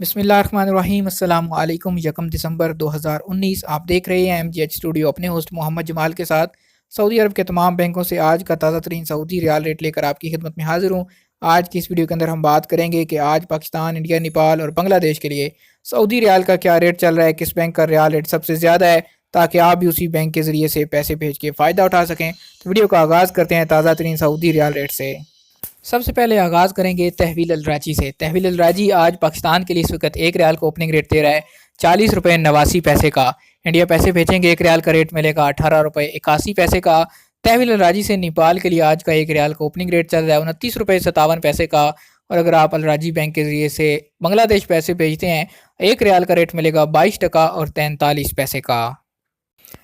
बिस्मिल्लाहिर्रहमानिर्रहीम अस्सलाम वालेकुम। 1 दिसंबर 2019 आप देख रहे हैं MGH स्टूडियो अपने होस्ट मोहम्मद जमाल के साथ। सऊदी अरब के तमाम बैंकों से आज का ताज़ा तरीन सऊदी रियाल रेट लेकर आपकी खिदमत में हाजिर हूँ। आज की इस वीडियो के अंदर हम बात करेंगे कि आज पाकिस्तान, इंडिया, नेपाल और बांग्लादेश के लिए सऊदी रियाल का क्या रेट चल रहा है, किस बैंक का रियाल रेट सबसे ज़्यादा है, ताकि आप भी उसी बैंक के ज़रिए से पैसे भेज के फ़ायदा उठा सकें। तो वीडियो का आगाज़ करते हैं ताज़ा तरीन सऊदी रियाल रेट से। सबसे पहले आगाज़ करेंगे तहवील अल राजी से। तहवील अल राजी आज पाकिस्तान के लिए इस वक्त एक रियाल को ओपनिंग रेट दे रहा है 40 रुपये 89 पैसे का। इंडिया पैसे भेजेंगे एक रियाल का रेट मिलेगा 18 रुपये 81 पैसे का। तहवील अल राजी से नेपाल के लिए आज का एक रियाल का ओपनिंग रेट चल रहा है 29 रुपये 57 पैसे का। और अगर आप अल राजी बैंक के ज़रिए से बांग्लादेश पैसे भेजते हैं, एक रियाल का रेट मिलेगा 22 टका और 43 पैसे का।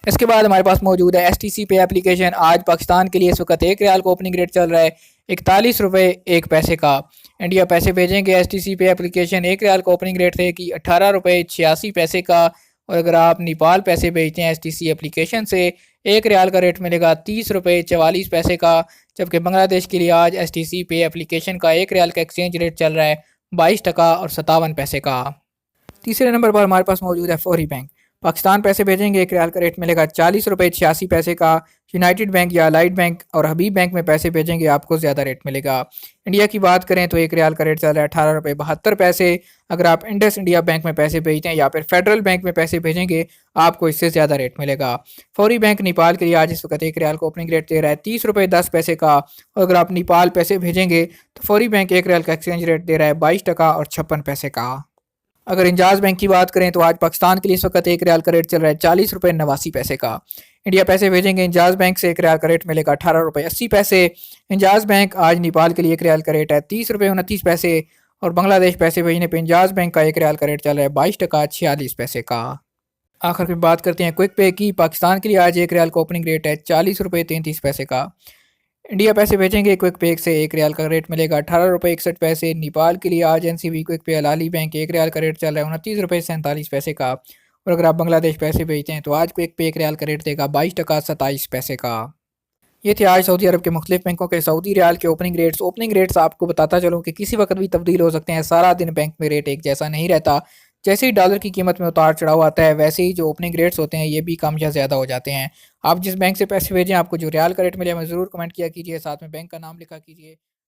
इसके बाद हमारे पास मौजूद है STC पे एप्लीकेशन। आज पाकिस्तान के लिए इस वक्त एक रियाल का ओपनिंग रेट चल रहा है 41 रुपये 1 पैसे का। इंडिया पैसे भेजेंगे STC पे एप्लीकेशन, एक रियाल का ओपनिंग रेट थे कि 18 रुपये 86 पैसे का। और अगर आप नेपाल पैसे भेजते हैं STC एप्लीकेशन से, एक रियाल का रेट मिलेगा 30 रुपये 44 पैसे का। जबकि बांग्लादेश के लिए आज STC पे एप्लीकेशन का एक रियाल का एक्सचेंज रेट चल रहा है 22 टका और 57 पैसे का। तीसरे नंबर पर हमारे पास मौजूद है फौरी बैंक। पाकिस्तान पैसे भेजेंगे एक रियाल का रेट मिलेगा 40 रुपये 86 पैसे का। यूनाइटेड बैंक या अलाइड बैंक और हबीब बैंक में पैसे भेजेंगे आपको ज़्यादा रेट मिलेगा। इंडिया की बात करें तो एक रियाल का रेट चल रहा है 18 रुपये 72 पैसे। अगर आप इंडस इंडिया बैंक में पैसे भेजते हैं या फिर फेडरल बैंक में पैसे भेजेंगे, आपको इससे ज़्यादा रेट मिलेगा। फौरी बैंक नेपाल के लिए आज इस वक्त एक रियाल का ओपनिंग रेट दे रहा है 30 रुपये 10 पैसे का। और अगर आप नेपाल पैसे भेजेंगे तो फौरी बैंक एक रियाल का एक्सचेंज रेट दे रहा है 22 टका और 56 पैसे का। अगर इंजाज बैंक की बात करें तो आज पाकिस्तान के लिए इस वक्त एक रियाल का रेट चल रहा है 40 रुपये 89 पैसे का। इंडिया पैसे भेजेंगे इंजाज बैंक से, एक रियाल का रेट मिलेगा 18 रुपये 80 पैसे। इंजाज बैंक आज नेपाल के लिए एक रियाल का रेट है 30 रुपये 29 पैसे। और बांग्लादेश पैसे भेजने पर इंजाज बैंक का एक रियाल का रेट चल रहा है 22 टका 46 पैसे का। आखिर में बात करते हैं क्विक पे की। पाकिस्तान के लिए आज एक रियाल का ओपनिंग रेट है 40 रुपये 33 पैसे का। इंडिया पैसे भेजेंगे क्विक पे से, एक रियाल का रेट मिलेगा 18 रुपये 61 पैसे। नेपाल के लिए आज NCB क्विक पे अलाली बैंक एक रियाल का रेट चल रहा है 29 रुपये 47 पैसे का। और अगर आप बांग्लादेश पैसे भेजते हैं तो आज क्विक पे एक रियाल का रेट देगा 22 टका 27 पैसे का। ये थे आज सऊदी अरब के मुख्तलिफ बैंकों के सऊदी रियाल के ओपनिंग रेट्स। ओपनिंग रेट्स आपको बताता चलूँ कि किसी वक्त भी तब्दील हो सकते हैं, सारा दिन बैंक में रेट एक जैसा नहीं रहता। जैसे ही डॉलर की कीमत में उतार चढ़ाव आता है, वैसे ही जो ओपनिंग रेट्स होते हैं ये भी कम या ज़्यादा हो जाते हैं। आप जिस बैंक से पैसे भेजें, आपको जो रियाल का रेट मिले हमें ज़रूर कमेंट किया कीजिए, साथ में बैंक का नाम लिखा कीजिए।